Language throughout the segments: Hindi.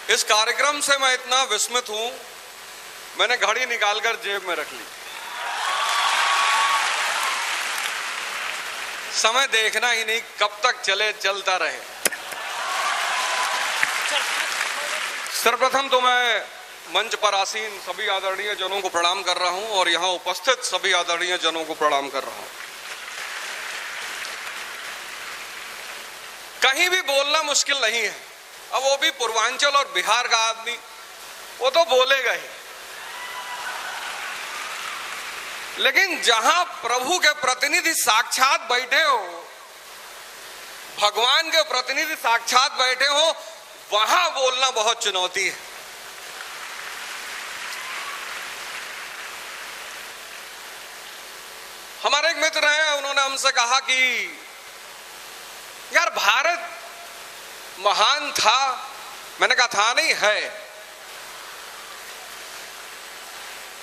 इस कार्यक्रम से मैं इतना विस्मित हूं, मैंने घड़ी निकालकर जेब में रख ली। समय देखना ही नहीं, कब तक चले चलता रहे। सर्वप्रथम तो मैं मंच पर आसीन सभी आदरणीय जनों को प्रणाम कर रहा हूं और यहां उपस्थित सभी आदरणीय जनों को प्रणाम कर रहा हूं। कहीं भी बोलना मुश्किल नहीं है। अब वो भी पूर्वांचल और बिहार का आदमी, वो तो बोलेगा ही, लेकिन जहां प्रभु के प्रतिनिधि साक्षात बैठे हो, भगवान के प्रतिनिधि साक्षात बैठे हो, वहां बोलना बहुत चुनौती है। हमारे एक मित्र हैं, उन्होंने हमसे कहा कि यार भारत महान था। मैंने कहा था नहीं, है।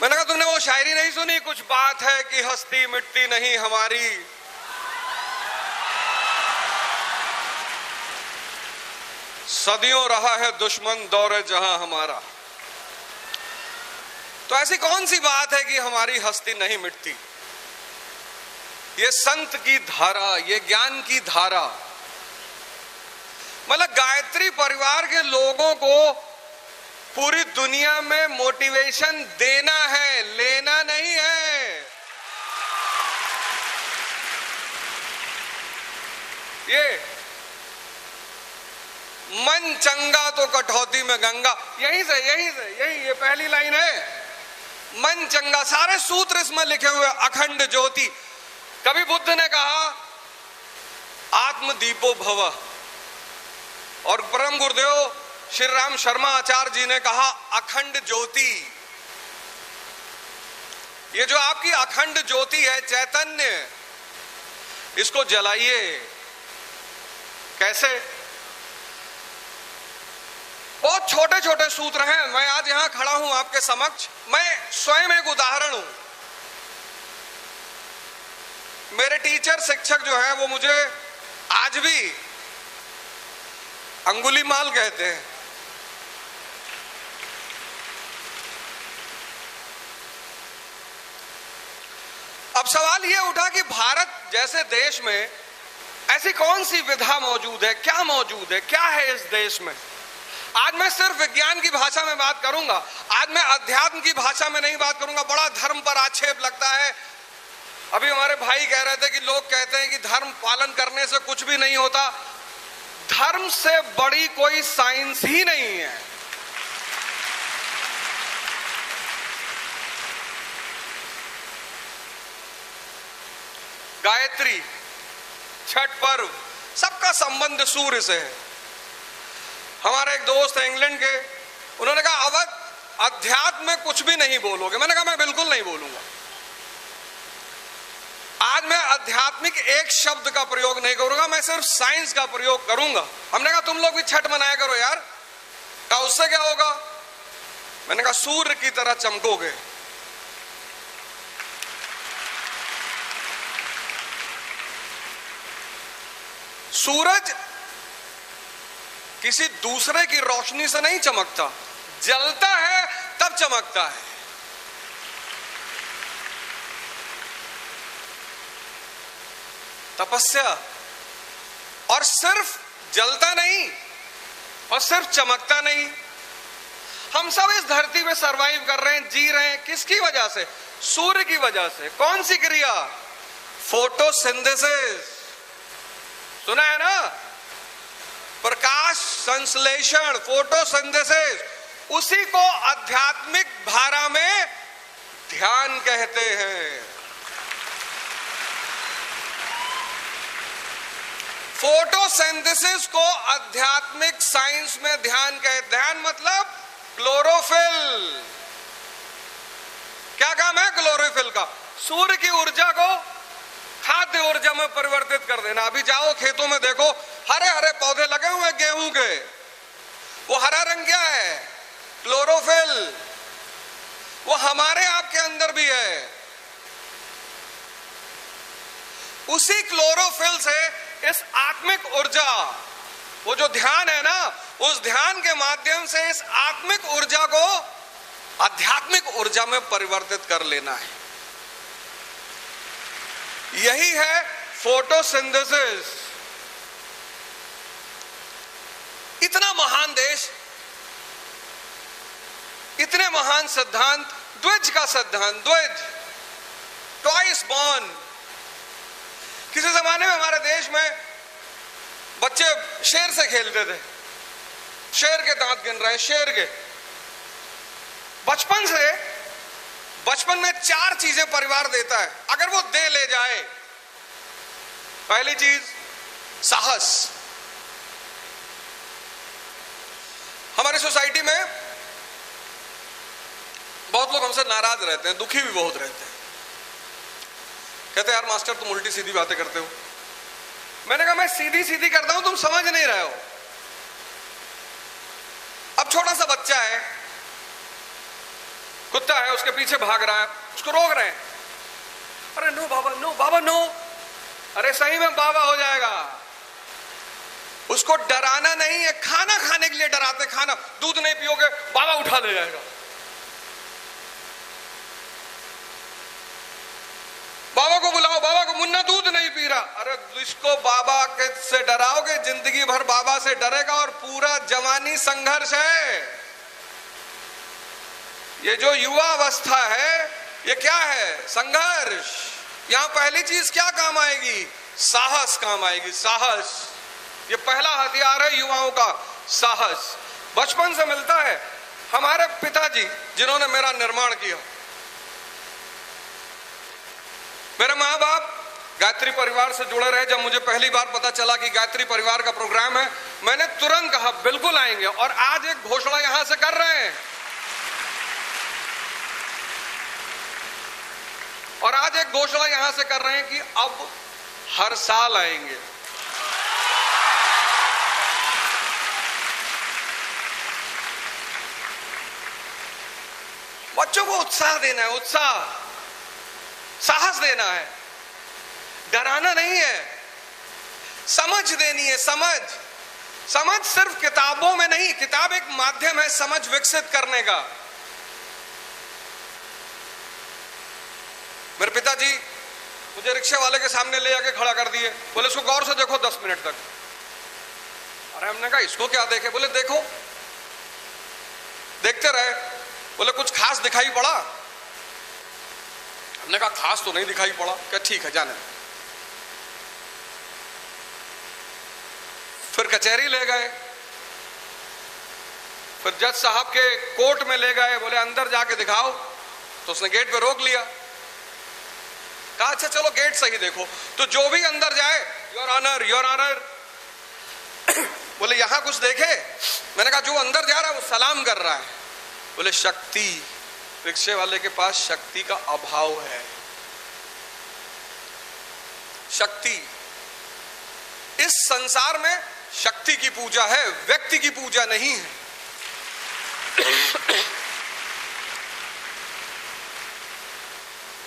मैंने कहा तुमने वो शायरी नहीं सुनी, कुछ बात है कि हस्ती मिटती नहीं हमारी। सदियों रहा है दुश्मन दौरे जहां हमारा। तो ऐसी कौन सी बात है कि हमारी हस्ती नहीं मिटती? ये संत की धारा, ये ज्ञान की धारा, मतलब गायत्री परिवार के लोगों को पूरी दुनिया में मोटिवेशन देना है, लेना नहीं है। ये मन चंगा तो कटौती में गंगा, यही ये पहली लाइन है। मन चंगा, सारे सूत्र इसमें लिखे हुए, अखंड ज्योति। कभी बुद्ध ने कहा आत्मदीपो भव, और परम गुरुदेव श्री राम शर्मा आचार्य जी ने कहा अखंड ज्योति। ये जो आपकी अखंड ज्योति है, चैतन्य, इसको जलाइए। कैसे? बहुत छोटे छोटे सूत्र हैं। मैं आज यहां खड़ा हूं आपके समक्ष, मैं स्वयं एक उदाहरण हूं। मेरे टीचर शिक्षक जो है वो मुझे आज भी अंगुलीमाल कहते हैं। अब सवाल ये उठा कि भारत जैसे देश में ऐसी कौन सी विधा मौजूद है, क्या मौजूद है, क्या है इस देश में? आज मैं सिर्फ विज्ञान की भाषा में बात करूंगा, आज मैं अध्यात्म की भाषा में नहीं बात करूंगा। बड़ा धर्म पर आक्षेप लगता है। अभी हमारे भाई कह रहे थे कि लोग कहते हैं कि धर्म पालन करने से कुछ भी नहीं होता। धर्म से बड़ी कोई साइंस ही नहीं है। गायत्री, छठ पर्व, सबका संबंध सूर्य से है। हमारे एक दोस्त है इंग्लैंड के, उन्होंने कहा अवध अध्यात्म में कुछ भी नहीं बोलोगे। मैंने कहा मैं बिल्कुल नहीं बोलूंगा। आज मैं आध्यात्मिक एक शब्द का प्रयोग नहीं करूंगा, मैं सिर्फ साइंस का प्रयोग करूंगा। हमने कहा तुम लोग भी छठ मनाया करो यार। कहा उससे क्या होगा? मैंने कहा सूर्य की तरह चमकोगे। सूरज किसी दूसरे की रोशनी से नहीं चमकता, जलता है तब चमकता है। तपस्या, और सिर्फ जलता नहीं और सिर्फ चमकता नहीं। हम सब इस धरती पे सरवाइव कर रहे हैं, जी रहे हैं, किसकी वजह से? सूर्य की वजह से। कौन सी क्रिया? फोटोसिंथेसिस। सुना है ना? प्रकाश संश्लेषण, फोटोसिंथेसिस। उसी को आध्यात्मिक धारा में ध्यान कहते हैं। फोटोसिंथेसिस को आध्यात्मिक साइंस में ध्यान कहते। ध्यान मतलब क्लोरोफिल। क्या काम है क्लोरोफिल का? सूर्य की ऊर्जा को खाद्य ऊर्जा में परिवर्तित कर देना। अभी जाओ खेतों में देखो, हरे हरे पौधे लगे हुए गेहूं के, वो हरा रंग क्या है? क्लोरोफिल। वो हमारे आपके अंदर भी है। उसी क्लोरोफिल से इस आत्मिक ऊर्जा, वो जो ध्यान है ना, उस ध्यान के माध्यम से इस आत्मिक ऊर्जा को आध्यात्मिक ऊर्जा में परिवर्तित कर लेना है। यही है फोटोसिंथेसिस। इतना महान देश, इतने महान सिद्धांत, द्विज का सिद्धांत, द्विज, ट्वाइस बॉर्न। किसी जमाने में हमारे देश में बच्चे शेर से खेलते थे, शेर के दांत गिन रहे हैं, शेर के। बचपन में 4 चीजें परिवार देता है, अगर वो दे ले जाए। पहली चीज साहस। हमारी सोसाइटी में बहुत लोग हमसे नाराज रहते हैं, दुखी भी बहुत रहते हैं। कहते हैं यार मास्टर तुम उल्टी सीधी बातें करते हो। मैंने कहा मैं सीधी सीधी करता हूं, तुम समझ नहीं रहे हो। अब छोटा सा बच्चा है, कुत्ता है, उसके पीछे भाग रहा है, उसको रोक रहे हैं। अरे नो बाबा, नो बाबा, नो। अरे सही में बाबा हो जाएगा। उसको डराना नहीं है, खाना खाने के लिए डराते। खाना, दूध नहीं पियोगे बाबा उठा ले जाएगा। बाबा को बुलाओ, बाबा को, मुन्ना दूध नहीं पी रहा। अरे इसको बाबा के से डराओगे, जिंदगी भर बाबा से डरेगा और पूरा जवानी संघर्ष है। ये जो युवा अवस्था है, ये क्या है? संघर्ष। यहां पहली चीज क्या काम आएगी? साहस काम आएगी, साहस। ये पहला हथियार है युवाओं का, साहस। बचपन से मिलता है। हमारे पिताजी जिन्होंने मेरा निर्माण किया, मेरे माँ बाप गायत्री परिवार से जुड़े रहे। जब मुझे पहली बार पता चला कि गायत्री परिवार का प्रोग्राम है, मैंने तुरंत कहा बिल्कुल आएंगे। और आज एक घोषणा यहां से कर रहे हैं, और आज एक घोषणा यहां से कर रहे हैं कि अब हर साल आएंगे। बच्चों को उत्साह देना है, उत्साह, साहस देना है, डराना नहीं है, समझ देनी है। समझ सिर्फ किताबों में नहीं, किताब एक माध्यम है समझ विकसित करने का। मेरे पिताजी मुझे रिक्शे वाले के सामने ले जाके खड़ा कर दिए, बोले इसको गौर से देखो 10 मिनट तक। अरे हमने कहा इसको क्या देखे? बोले देखो। देखते रहे, बोले कुछ खास दिखाई पड़ा? हमने कहा खास तो नहीं दिखाई पड़ा। क्या ठीक है जाने। फिर कचहरी ले गए, फिर जज साहब के कोर्ट में ले गए, बोले अंदर जाके दिखाओ। तो उसने गेट पे रोक लिया, कहा अच्छा चलो गेट सही देखो। तो जो भी अंदर जाए, योर ऑनर, योर ऑनर। बोले यहां कुछ देखे? मैंने कहा जो अंदर जा रहा है वो सलाम कर रहा है। बोले शक्ति, रिक्शे वाले के पास शक्ति का अभाव है। शक्ति, इस संसार में शक्ति की पूजा है, व्यक्ति की पूजा नहीं है।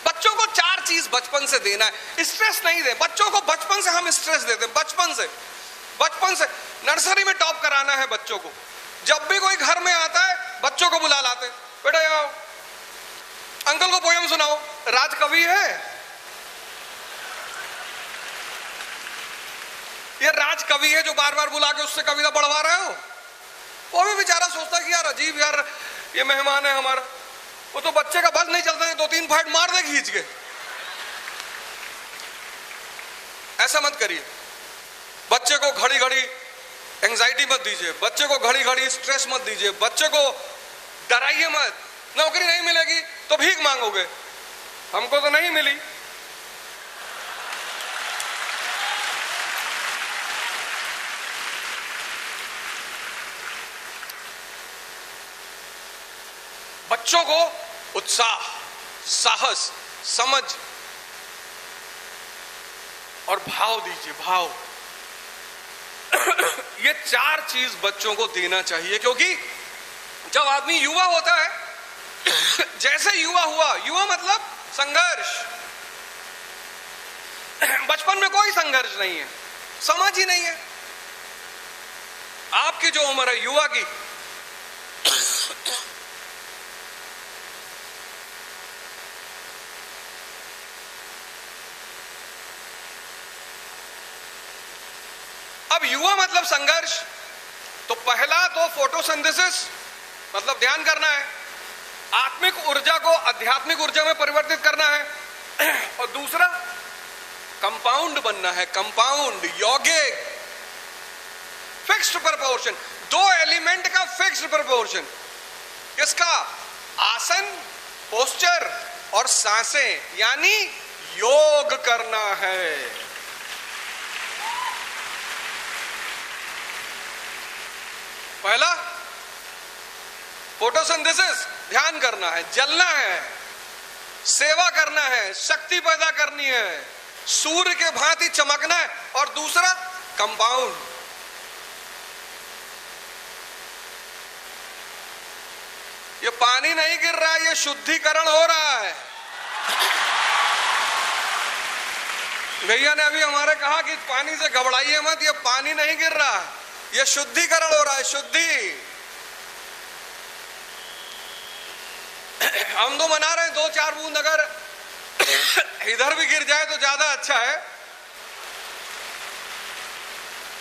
बच्चों को 4 चीज बचपन से देना है। स्ट्रेस नहीं दे बच्चों को। बचपन से हम स्ट्रेस देते हैं, बचपन से नर्सरी में टॉप कराना है बच्चों को। जब भी कोई घर में आता है बच्चों को बुला लाते, बेटा आओ, अंकल को पोयम सुनाओ। राज कवि है, ये राज कवि है जो बार बार बुला के उससे कविता पढ़वा रहे हो। वो भी बेचारा सोचता है कि यार अजीब, यार ये मेहमान है हमारा। वो तो बच्चे का बस नहीं चलता है, 2-3 फाइट मार दे खींच के। ऐसा मत करिए। बच्चे को घड़ी घड़ी एंजाइटी मत दीजिए, बच्चे को घड़ी घड़ी स्ट्रेस मत दीजिए, बच्चे को डराइए मत। नौकरी नहीं मिलेगी तो भीख मांगोगे, हमको तो नहीं मिली। बच्चों को उत्साह, साहस, समझ और भाव दीजिए, भाव। ये 4 चीज बच्चों को देना चाहिए, क्योंकि जब आदमी युवा होता है, जैसे युवा हुआ, युवा मतलब संघर्ष। बचपन में कोई संघर्ष नहीं है, समझ ही नहीं है। आपकी जो उम्र है युवा की, अब युवा मतलब संघर्ष, तो पहला तो फोटोसिंथेसिस मतलब ध्यान करना है, आत्मिक ऊर्जा को आध्यात्मिक ऊर्जा में परिवर्तित करना है, और दूसरा कंपाउंड बनना है, कंपाउंड यौगिक, फिक्स्ड प्रपोर्शन, दो एलिमेंट का फिक्स्ड प्रपोर्शन, किसका? आसन, पोस्चर और सांसें, यानी योग करना है। पहला फोटोसिंथेसिस, ध्यान करना है, जलना है, सेवा करना है, शक्ति पैदा करनी है, सूर्य के भांति चमकना है, और दूसरा कंपाउंड, ये पानी नहीं गिर रहा है, ये शुद्धिकरण हो रहा है। भैया ने अभी हमारे कहा कि पानी से घबराइए मत, ये पानी नहीं गिर रहा, ये शुद्धिकरण हो रहा है, शुद्धि। हम तो मना रहे हैं 2-4 बूंद अगर इधर भी गिर जाए तो ज्यादा अच्छा है।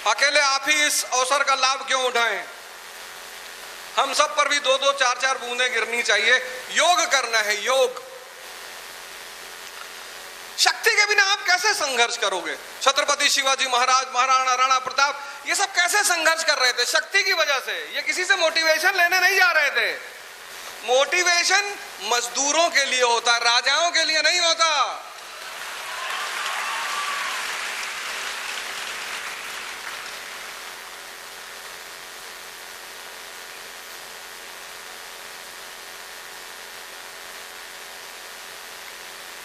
अकेले आप ही इस अवसर का लाभ क्यों उठाएं? हम सब पर भी 2-2, 4-4 बूंदें गिरनी चाहिए। योग करना है, योग। शक्ति के बिना आप कैसे संघर्ष करोगे? छत्रपति शिवाजी महाराज, महाराणा राणा प्रताप, ये सब कैसे संघर्ष कर रहे थे? शक्ति की वजह से। ये किसी से मोटिवेशन लेने नहीं जा रहे थे। मोटिवेशन मजदूरों के लिए होता, राजाओं के लिए नहीं होता।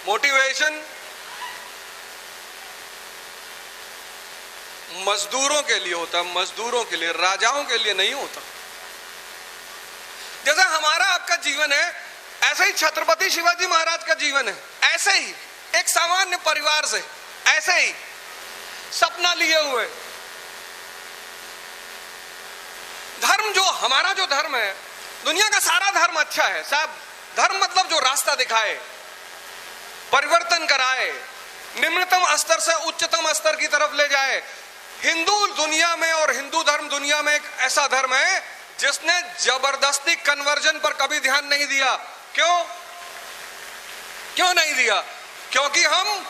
मोटिवेशन मजदूरों के लिए होता, मजदूरों के लिए, राजाओं के लिए नहीं होता। जैसा हमारा आपका जीवन है, ऐसे ही छत्रपति शिवाजी महाराज का जीवन है। ऐसे ही एक सामान्य परिवार से, ऐसे ही सपना लिए हुए। धर्म जो हमारा जो धर्म है, दुनिया का सारा धर्म अच्छा है साहब। धर्म मतलब जो रास्ता दिखाए, परिवर्तन कराए, निम्नतम स्तर से उच्चतम स्तर की तरफ ले जाए। हिंदू दुनिया में और हिंदू धर्म दुनिया में एक ऐसा धर्म है जिसने जबरदस्ती कन्वर्जन पर कभी ध्यान नहीं दिया। क्यों नहीं दिया? क्योंकि हम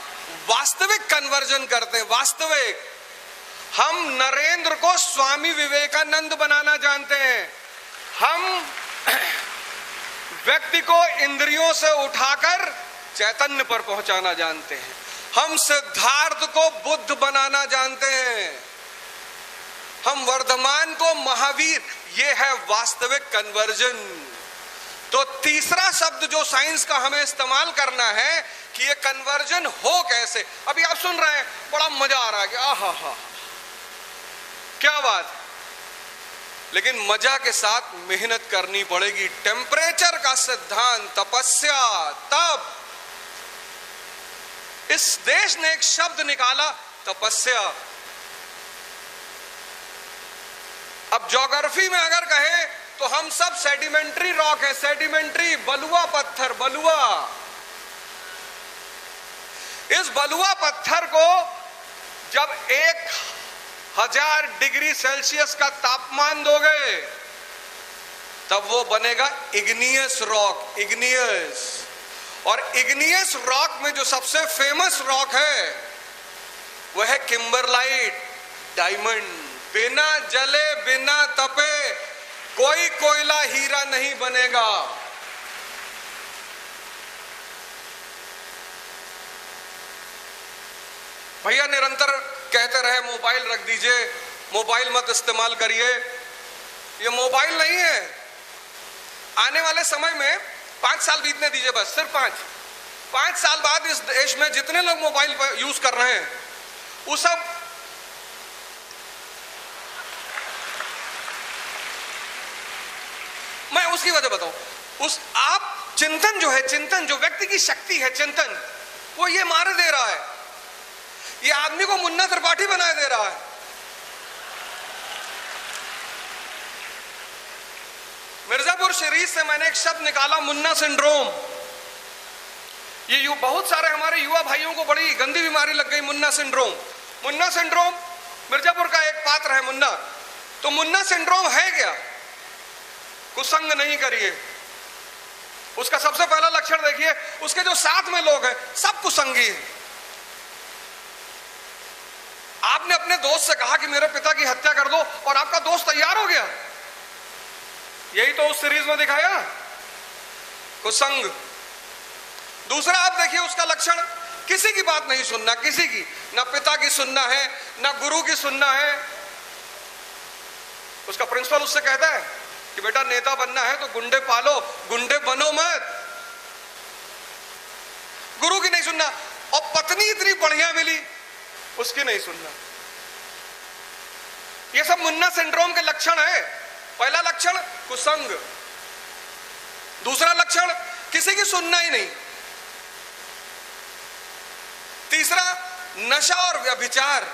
वास्तविक कन्वर्जन करते हैं, वास्तविक। हम नरेंद्र को स्वामी विवेकानंद बनाना जानते हैं। हम व्यक्ति को इंद्रियों से उठाकर चैतन्य पर पहुंचाना जानते हैं। हम सिद्धार्थ को बुद्ध बनाना जानते हैं। हम वर्धमान को महावीर। ये है वास्तविक कन्वर्जन। तो तीसरा शब्द जो साइंस का हमें इस्तेमाल करना है कि ये कन्वर्जन हो कैसे। अभी आप सुन रहे हैं, बड़ा मजा आ रहा है कि आहा हा, क्या बात। लेकिन मजा के साथ मेहनत करनी पड़ेगी। टेम्परेचर का सिद्धांत, तपस्या। तब इस देश ने एक शब्द निकाला, तपस्या। अब ज्योग्राफी में अगर कहे तो हम सब सेडिमेंट्री रॉक है, सेडिमेंट्री, बलुआ पत्थर, बलुआ। इस बलुआ पत्थर को जब 1000 डिग्री सेल्सियस का तापमान दोगे तब वो बनेगा इग्नियस रॉक, इग्नियस। और इग्नियस रॉक में जो सबसे फेमस रॉक है वह है किम्बरलाइट, डायमंड। बिना जले बिना तपे कोई कोयला हीरा नहीं बनेगा। भैया निरंतर कहते रहे मोबाइल रख दीजिए, मोबाइल मत इस्तेमाल करिए। ये मोबाइल नहीं है। आने वाले समय में 5 साल बीतने दीजिए, बस सिर्फ 5 साल बाद इस देश में जितने लोग मोबाइल यूज कर रहे हैं वो सब मैं उसकी वजह बताऊं। उस आप चिंतन जो है, चिंतन जो व्यक्ति की शक्ति है, चिंतन, वो ये मार दे रहा है। ये आदमी को मुन्ना त्रिपाठी बनाए दे रहा है। सीरीज से मैंने एक शब्द निकाला, मुन्ना सिंड्रोम। ये बहुत सारे हमारे युवा भाइयों को बड़ी गंदी बीमारी लग गई, मुन्ना सिंड्रोम। मुन्ना सिंड्रोम मिर्जापुर का एक पात्र है मुन्ना। तो मुन्ना सिंड्रोम है क्या? कुसंग नहीं करिए। उसका सबसे पहला लक्षण देखिए, उसके जो साथ में लोग हैं सब कुसंगी हैं। आपने अपने दोस्त से कहा कि मेरे पिता की हत्या कर दो और आपका दोस्त तैयार हो गया। यही तो उस सीरीज में दिखाया, कुसंग। दूसरा आप देखिए उसका लक्षण, किसी की बात नहीं सुनना, किसी की, ना पिता की सुनना है ना गुरु की सुनना है। उसका प्रिंसिपल उससे कहता है कि बेटा नेता बनना है तो गुंडे पालो, गुंडे बनो मत। गुरु की नहीं सुनना, और पत्नी इतनी बढ़िया मिली उसकी नहीं सुनना। ये सब मुन्ना सिंड्रोम के लक्षण है। पहला लक्षण कुसंग, दूसरा लक्षण किसी की सुनना ही नहीं, तीसरा नशा और व्यभिचार,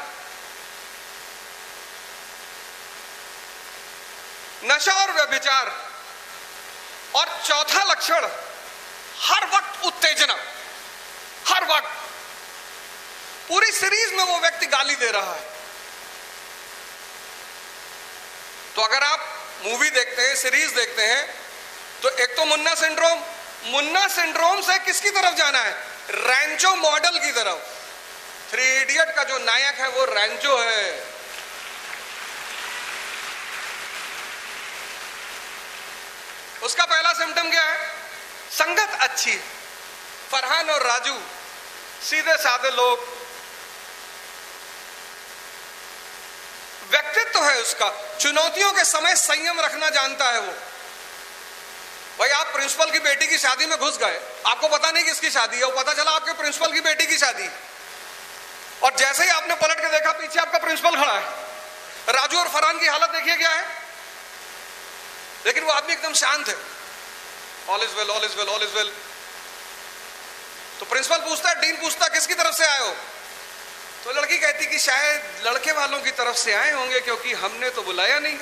नशा और व्यभिचार, और चौथा लक्षण हर वक्त उत्तेजना। हर वक्त पूरी सीरीज में वो व्यक्ति गाली दे रहा है। तो अगर आप मूवी देखते हैं, सीरीज देखते हैं, तो एक तो मुन्ना सिंड्रोम, मुन्ना सिंड्रोम से किसकी तरफ जाना है? रैंचो मॉडल की तरफ। 3 इडियट का जो नायक है वो रैंचो है। उसका पहला सिम्टम क्या है? संगत अच्छी, फरहान और राजू सीधे साधे लोग। व्यक्तित्व है उसका, चुनौतियों के समय संयम रखना जानता है वो। भाई आप प्रिंसिपल की बेटी की शादी में घुस गए, आपको पता नहीं किसकी शादी है, वो पता चला आपके प्रिंसिपल की बेटी की शादी, और जैसे ही आपने पलट के देखा पीछे आपका प्रिंसिपल खड़ा है। राजू और फरहान की हालत देखिए क्या है, लेकिन वो आदमी एकदम शांत है। All is well, all is well, all is well. तो प्रिंसिपल पूछता है, डीन पूछता किसकी तरफ से आए हो? तो लड़की कहती कि शायद लड़के वालों की तरफ से आए होंगे क्योंकि हमने तो बुलाया नहीं।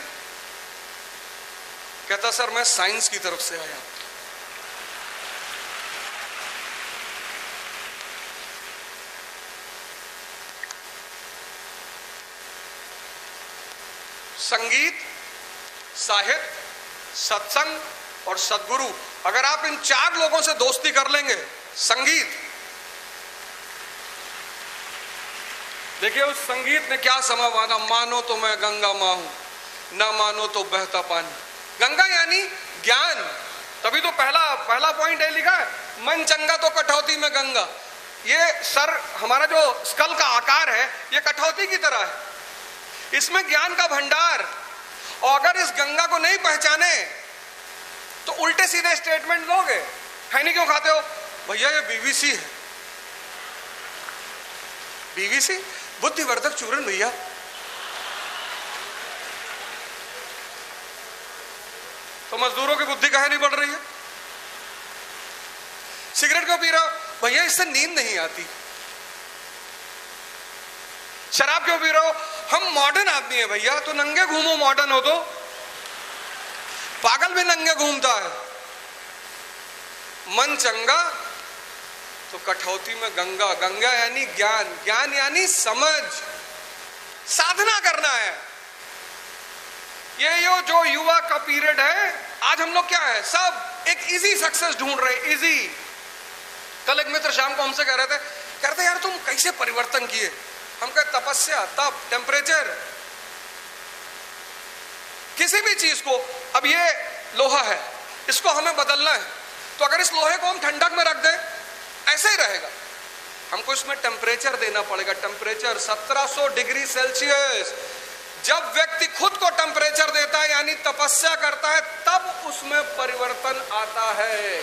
कहता सर मैं साइंस की तरफ से आया। संगीत, साहित्य, सत्संग और सद्गुरु, अगर आप इन 4 लोगों से दोस्ती कर लेंगे। संगीत, देखिए उस संगीत ने क्या समा बांधा, मानो तो मैं गंगा मां हूं, ना मानो तो बहता पानी। गंगा यानी ज्ञान, तभी तो पहला पॉइंट है लिखा है, मन चंगा तो कठौती में गंगा। ये सर हमारा जो स्कल का आकार है ये कठौती की तरह है, इसमें ज्ञान का भंडार। और अगर इस गंगा को नहीं पहचाने तो उल्टे सीधे स्टेटमेंट दोगे। खैनी क्यों खाते हो? भैया ये बीवीसी है। बीवीसी बुद्धिवर्धक चूर्ण भैया। तो मजदूरों की बुद्धि काहे नहीं बढ़ रही है? सिगरेट क्यों पी रहे हो? भैया इससे नींद नहीं आती। शराब क्यों पी रहे हो? हम मॉडर्न आदमी है भैया, तो नंगे घूमो, मॉडर्न हो तो। पागल भी नंगे घूमता है। मन चंगा तो कठौती में गंगा। गंगा यानी ज्ञान, ज्ञान यानी समझ, साधना करना है। ये जो युवा का पीरियड है, आज हम लोग क्या है, सब एक इजी सक्सेस ढूंढ रहे, इजी। कल एक मित्र शाम को हमसे कह रहे थे यार तुम कैसे परिवर्तन किए? हम कहे तपस्या, तप, टेम्परेचर, किसी भी चीज को। अब ये लोहा है, इसको हमें बदलना है, तो अगर इस लोहे को हम ठंडक में रख दें ऐसे ही रहेगा। हमको इसमें टेम्परेचर देना पड़ेगा। Temperature 1700 degree Celsius. जब व्यक्ति खुद को टेम्परेचर देता है यानी तपस्या करता है, तब उसमें परिवर्तन आता है।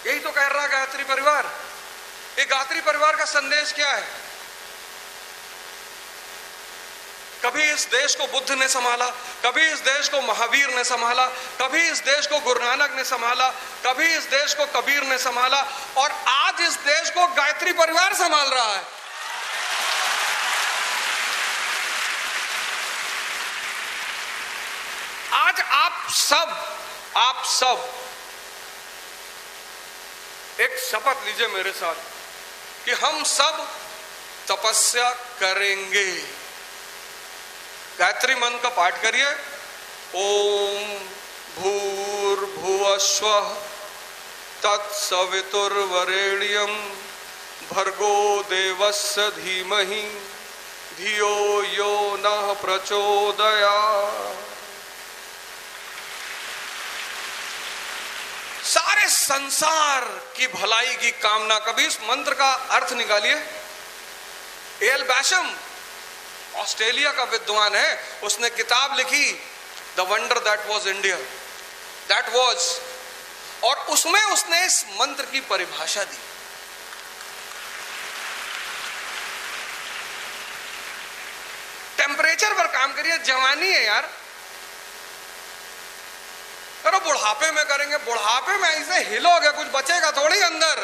यही तो कह रहा गायत्री परिवार। ये गायत्री परिवार का संदेश क्या है? कभी इस देश को बुद्ध ने संभाला, कभी इस देश को महावीर ने संभाला, कभी इस देश को गुरु नानक ने संभाला, कभी इस देश को कबीर ने संभाला, और आज इस देश को गायत्री परिवार संभाल रहा है। आज आप सब एक शपथ लीजिए मेरे साथ कि हम सब तपस्या करेंगे। गायत्री मंत्र का पाठ करिए। ओम भूर्भुवस्वः तत्सवितुर्वरेण्यं भर्गो देवस्य धीमहि धियो यो नः प्रचोदयात्। सारे संसार की भलाई की कामना। कभी इस मंत्र का अर्थ निकालिए। एल बैशम ऑस्ट्रेलिया का विद्वान है, उसने किताब लिखी the wonder that was India, that was, और उसमें उसने इस मंत्र की परिभाषा दी। टेम्परेचर पर काम करिए, जवानी है यार, करो बुढ़ापे में करेंगे, बुढ़ापे में ऐसे हिलोगे कुछ बचेगा थोड़ी अंदर।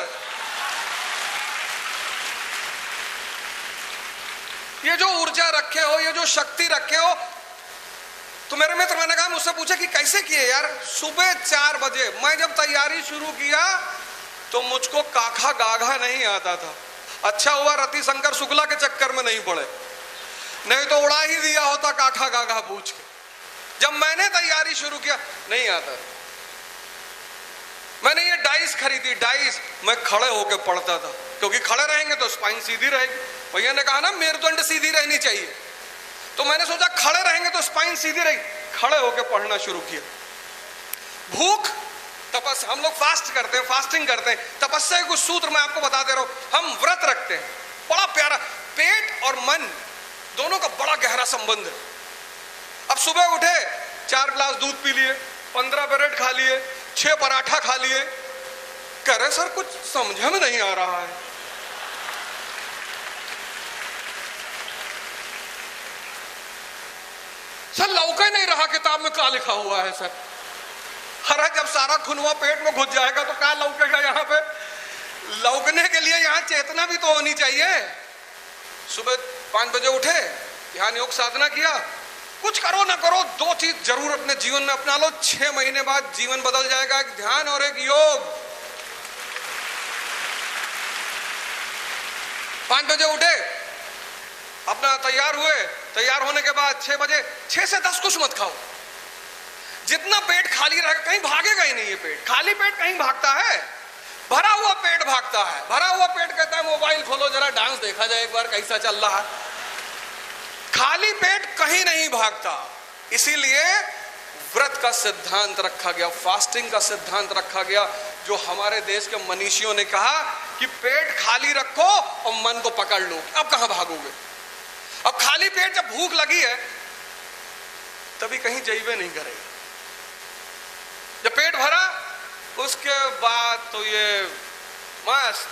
ये जो ऊर्जा रखे हो, ये जो शक्ति रखे हो, तो मेरे मित्र, मैंने कहा, मुझसे पूछा कि कैसे किए यार। सुबह 4 बजे मैं जब तैयारी शुरू किया तो मुझको काखा गाघा नहीं आता था। अच्छा हुआ रतिशंकर शुक्ला के चक्कर में नहीं पड़े, नहीं तो उड़ा ही दिया होता काखा गाघा पूछ के। जब मैंने तैयारी शुरू किया नहीं आता। मैंने ये डाइस खरीदी, डाइस मैं खड़े होकर पढ़ता था, क्योंकि खड़े रहेंगे तो स्पाइन सीधी रहेगी। भैया ने कहा ना मेरुदंड सीधी रहनी चाहिए, तो मैंने सोचा खड़े रहेंगे तो स्पाइन सीधी रहेगी। खड़े होकर पढ़ना शुरू किया। भूख तपस, हम लोग फास्ट करते हैं, फास्टिंग करते हैं। तपस्या के कुछ सूत्र मैं आपको बता दे रहा हूं। हम व्रत रखते हैं, बड़ा प्यारा। पेट और मन दोनों का बड़ा गहरा संबंध है। अब सुबह उठे, 4 गिलास दूध पी लिए, 15 ब्रेड खा लिए, 6 पराठा खा लिए। कह रहे सर कुछ समझ में नहीं आ रहा है। सर लौके नहीं रहा किताब में, क्या लिखा हुआ है सर? अरे जब सारा खुनवा पेट में घुस जाएगा तो क्या लौकेगा यहाँ पे? लौकने के लिए यहाँ चेतना भी तो होनी चाहिए। सुबह 5 बजे उठे, ध्यान योग साधना किया। कुछ करो ना करो, 2 चीज जरूर अपने जीवन में अपना लो। 6 महीने बाद जीवन बदल जाएगा। एक ध्यान और एक योग। 5 बजे उठे, अपना तैयार हुए, तैयार होने के बाद 6 बजे, 6 से 10 कुछ मत खाओ। जितना पेट खाली रहेगा, कहीं भागेगा ही नहीं। ये पेट खाली पेट कहीं भागता है, भरा हुआ पेट भागता है। भरा हुआ पेट कहता है मोबाइल खोलो जरा, डांस देखा जाए एक बार कैसा चल रहा है। खाली पेट कहीं नहीं भागता। इसीलिए व्रत का सिद्धांत रखा गया, फास्टिंग का सिद्धांत रखा गया, जो हमारे देश के मनीषियों ने कहा कि पेट खाली रखो और मन को पकड़ लो। अब कहां भागोगे? अब खाली पेट जब भूख लगी है तभी कहीं जाइए नहीं करेगा। जब पेट भरा उसके बाद तो ये मस्त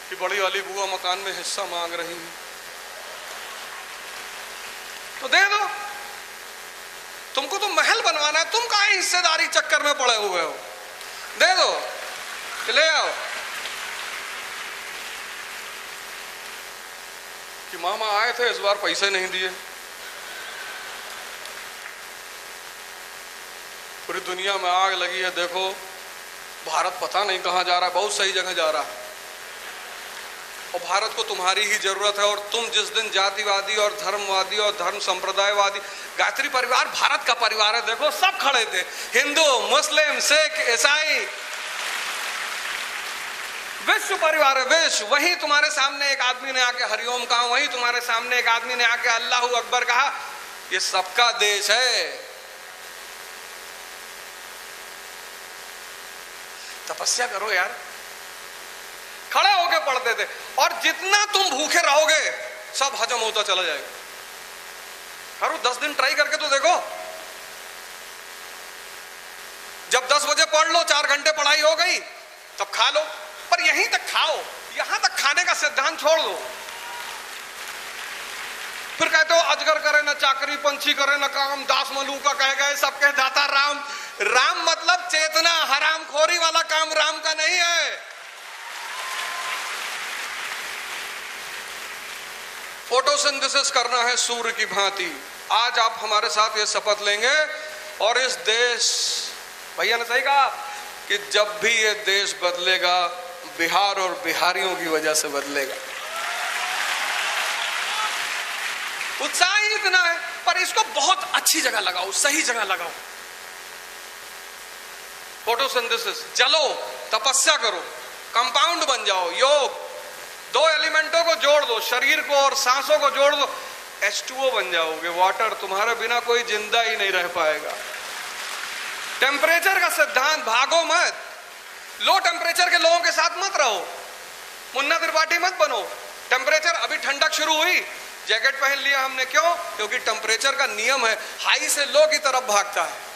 कि बड़ी वाली बुआ मकान में हिस्सा मांग रही है, तो दे दो। तुमको तो महल बनवाना है, तुम काहे हिस्सेदारी चक्कर में पड़े हुए हो? दे दो, ले आओ। कि मामा आए थे, इस बार पैसे नहीं दिए। पूरी दुनिया में आग लगी है, देखो भारत पता नहीं कहां जा रहा है, बहुत सही जगह जा रहा है। और भारत को तुम्हारी ही जरूरत है। और तुम जिस दिन जातिवादी और धर्मवादी और धर्म संप्रदायवादी, गायत्री परिवार भारत का परिवार है। देखो सब खड़े थे, हिंदू, मुस्लिम, सिख, ईसाई, विश्व परिवार है, विश्व। वहीं तुम्हारे सामने एक आदमी ने आके हरिओम कहा, वहीं तुम्हारे सामने एक आदमी ने आके अल्लाहू अकबर कहा। ये सबका देश है। तपस्या करो यार। खड़े होके पढ़ते थे, और जितना तुम भूखे रहोगे सब हजम होता चला जाएगा। करो 10 दिन ट्राई करके तो देखो। जब 10 बजे पढ़ लो, 4 घंटे पढ़ाई हो गई, तब खा लो। पर यहीं तक खाओ, यहां तक खाने का सिद्धांत छोड़ दो। फिर कहते हो अजगर करे ना चाकरी, पंछी करे ना काम, दास मलू का कह गए सबके दाता राम। राम मतलब चेतना, हराम खोरी वाला काम राम का नहीं है। फोटोसिंथेसिस करना है सूर्य की भांति। आज आप हमारे साथ ये शपथ लेंगे, और इस देश, भैया ने सही कहा कि जब भी ये देश बदलेगा बिहार और बिहारियों की वजह से बदलेगा। उत्साह ही इतना है, पर इसको बहुत अच्छी जगह लगाओ, सही जगह लगाओ। फोटोसिंथेसिस, जलो, तपस्या करो, कंपाउंड बन जाओ, योग, दो एलिमेंटों को जोड़ दो, शरीर को और सांसों को जोड़ दो, H2O बन जाओगे, वाटर। तुम्हारे बिना कोई जिंदा ही नहीं रह पाएगा। टेम्परेचर का सिद्धांत, भागो मत, लो टेम्परेचर के लोगों के साथ मत रहो, मुन्ना त्रिपाठी मत बनो। टेम्परेचर अभी ठंडक शुरू हुई, जैकेट पहन लिया हमने, क्यों? क्योंकि टेम्परेचर का नियम है, हाई से लो की तरफ भागता है।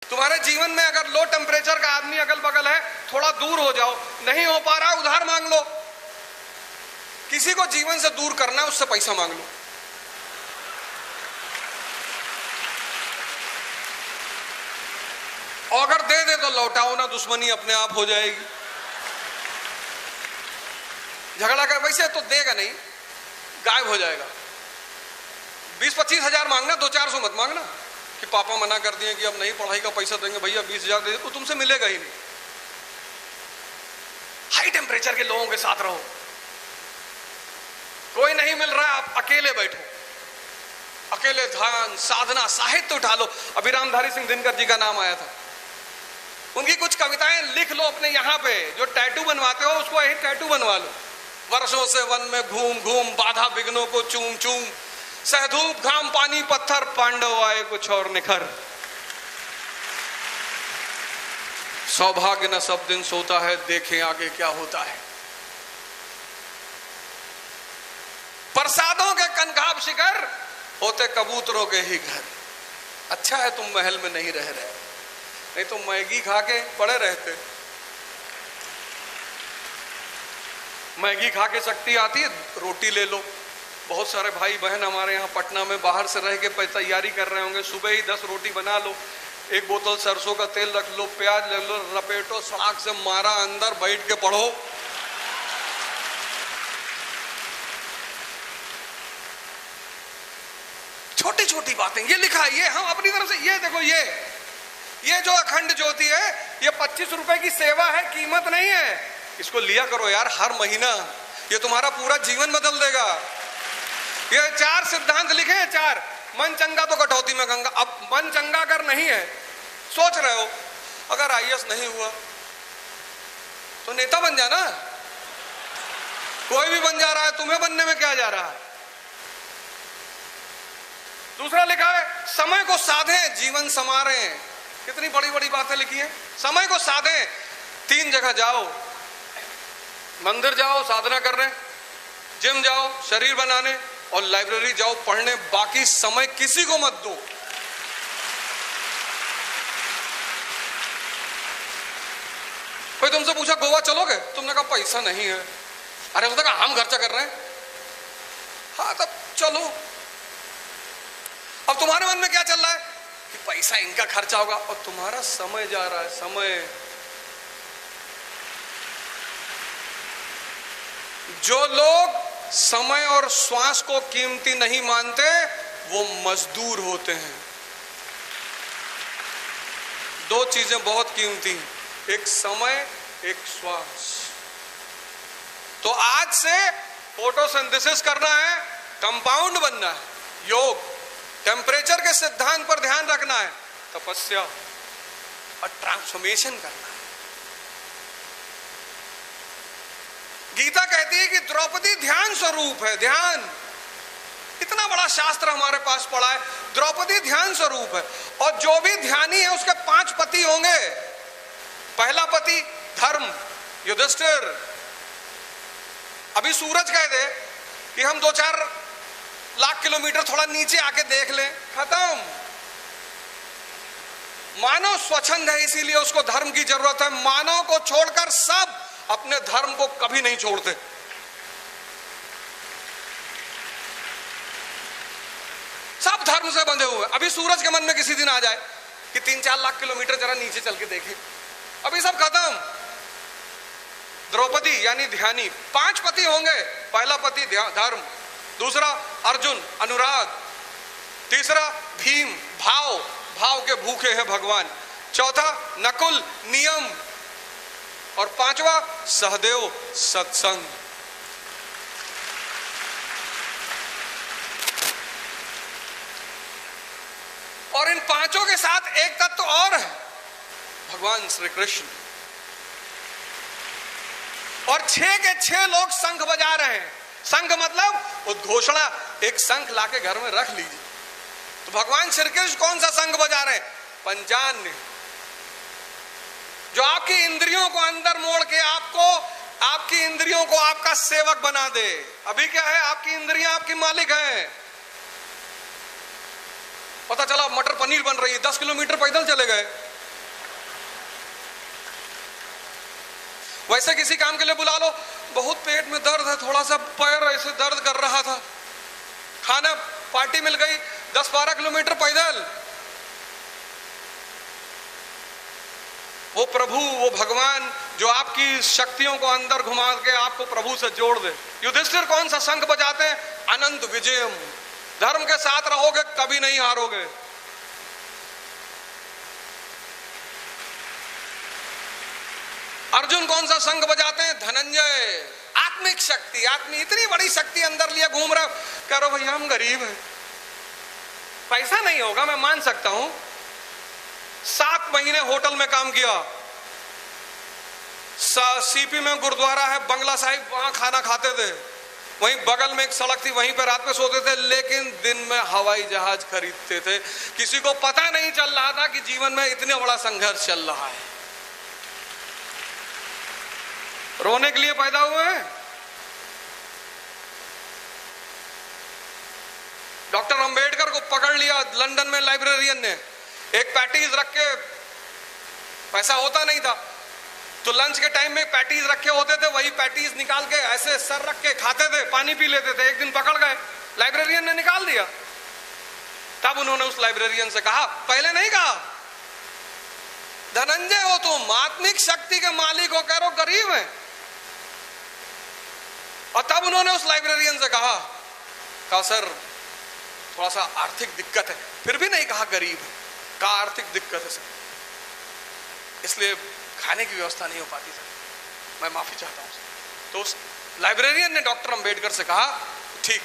तुम्हारे जीवन में अगर लो टेम्परेचर का आदमी अगल बगल है, थोड़ा दूर हो जाओ, नहीं हो पा रहा उधार मांग लो। किसी को जीवन से दूर करना है, उससे पैसा मांग लो। और अगर दे दे तो लौटाओ ना, दुश्मनी अपने आप हो जाएगी। झगड़ा कर, वैसे तो देगा नहीं, गायब हो जाएगा। 20-25 हजार मांगना, 200-400 मत मांगना कि पापा मना कर दिए कि अब नहीं पढ़ाई का पैसा देंगे, भैया 20,000 दे, तो तुमसे मिलेगा ही नहीं। हाई टेम्परेचर के लोगों के साथ रहो। कोई नहीं मिल रहा, आप अकेले बैठो, अकेले ध्यान, साधना, साहित्य उठा लो। अभी रामधारी सिंह दिनकर जी का नाम आया था, उनकी कुछ कविताएं लिख लो अपने यहाँ पे। जो टैटू बनवाते हो उसको यही टैटू बनवा लो। वर्षों से वन में घूम घूम, बाधा विघ्नों को चूम चूम, सहधूप घाम पानी पत्थर, पांडव आए कुछ और निखर। सौभाग्य न सब दिन सोता है, देखें आगे क्या होता है। प्रसादों के कनकाब शिखर, होते कबूतरों के ही घर। अच्छा है तुम महल में नहीं रह रहे, नहीं तो मैगी खा के पड़े रहते। मैगी खा के शक्ति आती है, रोटी ले लो। बहुत सारे भाई बहन हमारे यहाँ पटना में बाहर से रह के तैयारी कर रहे होंगे, सुबह ही 10 रोटी बना लो, 1 बोतल सरसों का तेल रख लो, प्याज ले लो, लपेटो, सड़क से मारा, अंदर बैठ के पढ़ो। छोटी छोटी बातें, ये लिखा है, ये हम अपनी तरफ से, ये देखो, ये जो अखंड ज्योति है, ये 25 रुपए की सेवा है, कीमत नहीं है। इसको लिया करो यार हर महीना, ये तुम्हारा पूरा जीवन बदल देगा। ये 4 सिद्धांत लिखे हैं, 4। मन चंगा तो कटौती में गंगा। अब मन चंगा अगर नहीं है, सोच रहे हो अगर IAS नहीं हुआ तो नेता बन जाना। कोई भी बन जा रहा है, तुम्हें बनने में क्या जा रहा है। दूसरा लिखा है, समय को साधें, जीवन संवारें। कितनी बड़ी बड़ी बातें लिखी हैं। समय को साधें, 3 जगह जाओ, मंदिर जाओ साधना करने, जिम जाओ शरीर बनाने, और लाइब्रेरी जाओ पढ़ने। बाकी समय किसी को मत दो। कोई तुमसे पूछा गोवा चलोगे, तुमने कहा पैसा नहीं है। अरे उसने कहा हम खर्चा कर रहे हैं। हाँ तब चलो। अब तुम्हारे मन में क्या चल रहा है कि पैसा इनका खर्चा होगा, और तुम्हारा समय जा रहा है। समय, जो लोग समय और श्वास को कीमती नहीं मानते वो मजदूर होते हैं। 2 चीजें बहुत कीमती हैं, एक समय, एक श्वास। तो आज से फोटोसिंथेसिस करना है, कंपाउंड बनना है, योग, टेम्परेचर के सिद्धांत पर ध्यान रखना है, तपस्या और ट्रांसफॉर्मेशन करना है। गीता कहती है कि द्रौपदी ध्यान स्वरूप है। ध्यान, इतना बड़ा शास्त्र हमारे पास पड़ा है, द्रौपदी ध्यान स्वरूप है। और जो भी ध्यानी है उसके 5 पति होंगे। पहला पति धर्म, युधिष्ठिर। अभी सूरज कह दे कि हम 2-4 लाख किलोमीटर थोड़ा नीचे आके देख लें, खत्म। मानव स्वच्छंद है, इसीलिए उसको धर्म की जरूरत है। मानव को छोड़कर सब अपने धर्म को कभी नहीं छोड़ते। सब धर्म से बंधे हुए। अभी सूरज के मन में किसी दिन आ जाए कि 3-4 लाख किलोमीटर जरा नीचे चल के देखें, अभी सब खत्म। द्रौपदी यानी ध्यानी, 5 पति होंगे। पहला पति धर्म, दूसरा अर्जुन अनुराग, तीसरा भीम भाव भाव के भूखे हैं भगवान। चौथा नकुल नियम, और पांचवा सहदेव सत्संग। और इन पांचों के साथ एक तत्व और है, भगवान श्री कृष्ण। और 6 के 6 लोग शंख बजा रहे हैं। शंख मतलब उद्घोषणा, एक शंख लाके घर में रख लीजिए। तो भगवान श्री कृष्ण कौन सा शंख बजा रहे हैं? पंचान्य, जो आपकी इंद्रियों को अंदर मोड़ के आपकी इंद्रियों को आपका सेवक बना दे। अभी क्या है, आपकी इंद्रियां आपकी मालिक हैं। पता चला मटर पनीर बन रही है, 10 किलोमीटर पैदल चले गए। वैसे किसी काम के लिए बुला लो, बहुत पेट में दर्द है, थोड़ा सा पैर ऐसे दर्द कर रहा था, खाना पार्टी मिल गई, 10-12 किलोमीटर पैदल। वो प्रभु, वो भगवान जो आपकी शक्तियों को अंदर घुमा के आपको प्रभु से जोड़ दे। युधिष्ठिर कौन सा शंख बजाते हैं? अनंत विजयम। धर्म के साथ रहोगे कभी नहीं हारोगे। अर्जुन कौन सा शंख बजाते हैं? धनंजय। आत्मिक शक्ति, आत्मी इतनी बड़ी शक्ति अंदर लिए घूम रहा, कह रहे भैया हम गरीब हैं, पैसा नहीं होगा, मैं मान सकता हूं। 7 महीने होटल में काम किया, सीपी में गुरुद्वारा है बंगला साहिब, वहां खाना खाते थे, वहीं बगल में एक सड़क थी, वहीं पर रात में सोते थे, लेकिन दिन में हवाई जहाज खरीदते थे। किसी को पता नहीं चल रहा था कि जीवन में इतना बड़ा संघर्ष चल रहा है। रोने के लिए पैदा हुए हैं। डॉक्टर अंबेडकर को पकड़ लिया लंदन में लाइब्रेरियन ने, एक पैटीज रख के, पैसा होता नहीं था तो लंच के टाइम में पैटीज रखे होते थे, वही पैटीज निकाल के ऐसे सर रख के खाते थे, पानी पी लेते थे। एक दिन पकड़ गए, लाइब्रेरियन ने निकाल दिया। तब उन्होंने उस लाइब्रेरियन से कहा, पहले नहीं कहा, धनंजय हो तुम, आत्मिक शक्ति के मालिक हो, कह रहे हो गरीब है। और तब उन्होंने उस लाइब्रेरियन से कहा सर थोड़ा सा आर्थिक दिक्कत है, फिर भी नहीं कहा गरीब है, कहा आर्थिक दिक्कत है सर, इसलिए खाने की व्यवस्था नहीं हो पाती सर, मैं माफी चाहता हूं। तो उस लाइब्रेरियन ने डॉक्टर अंबेडकर से कहा, ठीक,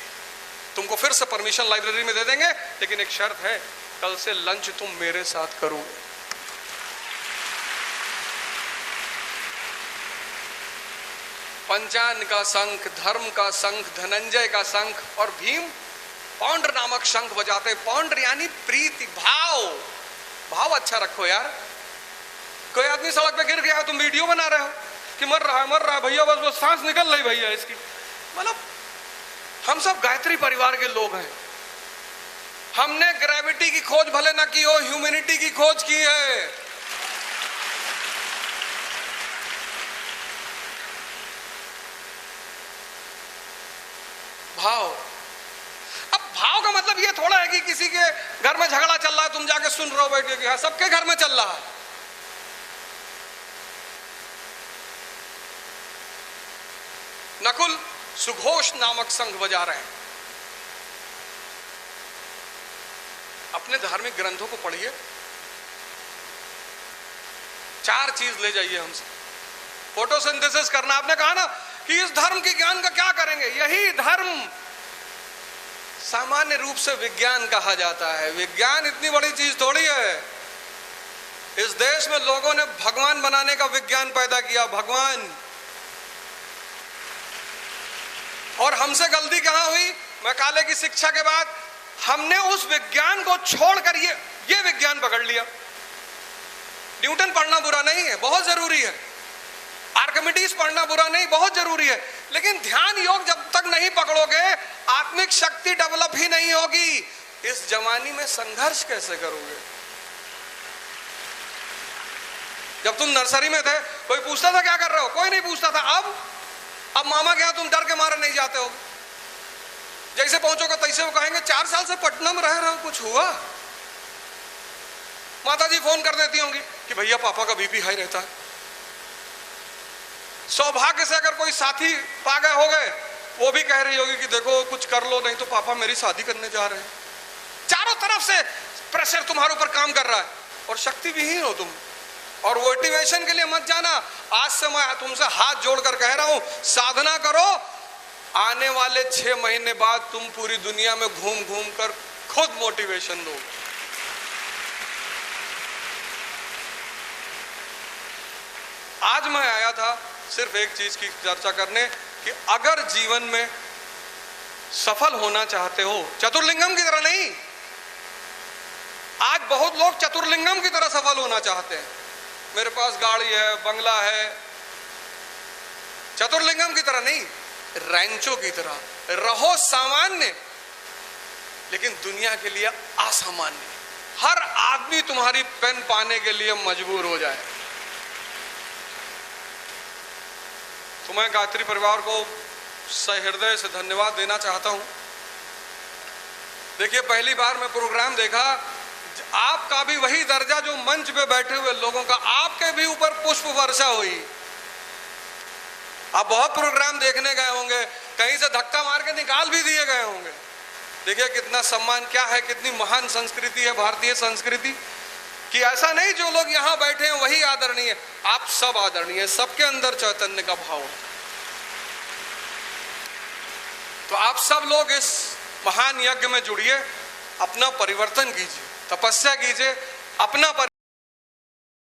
तुमको फिर से परमिशन लाइब्रेरी में दे देंगे, लेकिन एक शर्त है, कल से लंच तुम मेरे साथ करोगे। पंचान का शंख, धर्म का शंख, धनंजय का शंख, और भीम पौंड्र नामक शंख बजाते। पौंड्र यानी प्रीति, भाव। भाव अच्छा रखो यार। कोई आदमी सड़क पे गिर गया, तुम वीडियो बना रहे हो कि मर रहा है भैया, बस सांस निकल रही भैया इसकी। मतलब हम सब गायत्री परिवार के लोग हैं। हमने ग्रेविटी की खोज भले ना की हो, ह्यूमैनिटी की खोज की है। भाव। अब भाव का मतलब ये थोड़ा है कि किसी के घर में झगड़ा चल रहा है, तुम जाके सुन रहे हो बैठ के, सबके घर में चल रहा है। नकुल सुघोष नामक शंख बजा रहे हैं। अपने धार्मिक ग्रंथों को पढ़िए, 4 चीज ले जाइए हमसे। फोटोसिंथेसिस करना, आपने कहा ना कि इस धर्म के ज्ञान का क्या करेंगे, यही धर्म सामान्य रूप से विज्ञान कहा जाता है। विज्ञान इतनी बड़ी चीज थोड़ी है। इस देश में लोगों ने भगवान बनाने का विज्ञान पैदा किया, भगवान। और हमसे गलती कहां हुई, मैकाले की शिक्षा के बाद हमने उस विज्ञान को छोड़कर ये विज्ञान पकड़ लिया। न्यूटन पढ़ना बुरा नहीं है, बहुत जरूरी है। आर्किमिडीज पढ़ना बुरा नहीं, बहुत जरूरी है। लेकिन ध्यान योग जब तक नहीं पकड़ोगे, आत्मिक शक्ति डेवलप ही नहीं होगी। इस जवानी में संघर्ष कैसे करोगे? जब तुम नर्सरी में थे, कोई पूछता था क्या कर रहे हो? कोई नहीं पूछता था। अब मामा के यहां तुम डर के मारे नहीं जाते हो। जैसे पहुंचोगे तैसे वो कहेंगे 4 साल से पटना में रह रहे हो, कुछ हुआ? माताजी फोन कर देती होंगी कि भैया पापा का बीपी हाई रहता है। सौभाग्य से अगर कोई साथी पा गए हो गए, वो भी कह रही होगी कि देखो कुछ कर लो, नहीं तो पापा मेरी शादी करने जा रहे हैं। चारों तरफ से प्रेशर तुम्हारे ऊपर काम कर रहा है और शक्ति विहीन हो तुम, और मोटिवेशन के लिए मत जाना। आज से मैं तुमसे हाथ जोड़कर कह रहा हूं, साधना करो। आने वाले 6 महीने बाद तुम पूरी दुनिया में घूम घूम कर खुद मोटिवेशन दो। आज मैं आया था सिर्फ एक चीज की चर्चा करने कि अगर जीवन में सफल होना चाहते हो, चतुर्लिंगम की तरह नहीं, आज बहुत लोग चतुर्लिंगम की तरह सफल होना चाहते हैं। मेरे पास गाड़ी है, बंगला है, चतुर्लिंगम की तरह नहीं, रैंचो की तरह रहो सामान्य लेकिन दुनिया के लिए असामान्य। हर आदमी तुम्हारी पेन पाने के लिए मजबूर हो जाए। तो मैं गायत्री परिवार को सहृदय से धन्यवाद देना चाहता हूं। देखिए, पहली बार मैं प्रोग्राम देखा, आपका भी वही दर्जा जो मंच पे बैठे हुए लोगों का, आपके भी ऊपर पुष्प वर्षा हुई। आप बहुत प्रोग्राम देखने गए होंगे, कहीं से धक्का मार के निकाल भी दिए गए होंगे। देखिए कितना सम्मान, क्या है, कितनी महान संस्कृति है भारतीय संस्कृति कि ऐसा नहीं जो लोग यहाँ बैठे हैं वही आदरणीय, आप सब आदरणीय, सबके अंदर चैतन्य का भाव। तो आप सब लोग इस महान यज्ञ में जुड़िए, अपना परिवर्तन कीजिए, तपस्या कीजिए, अपना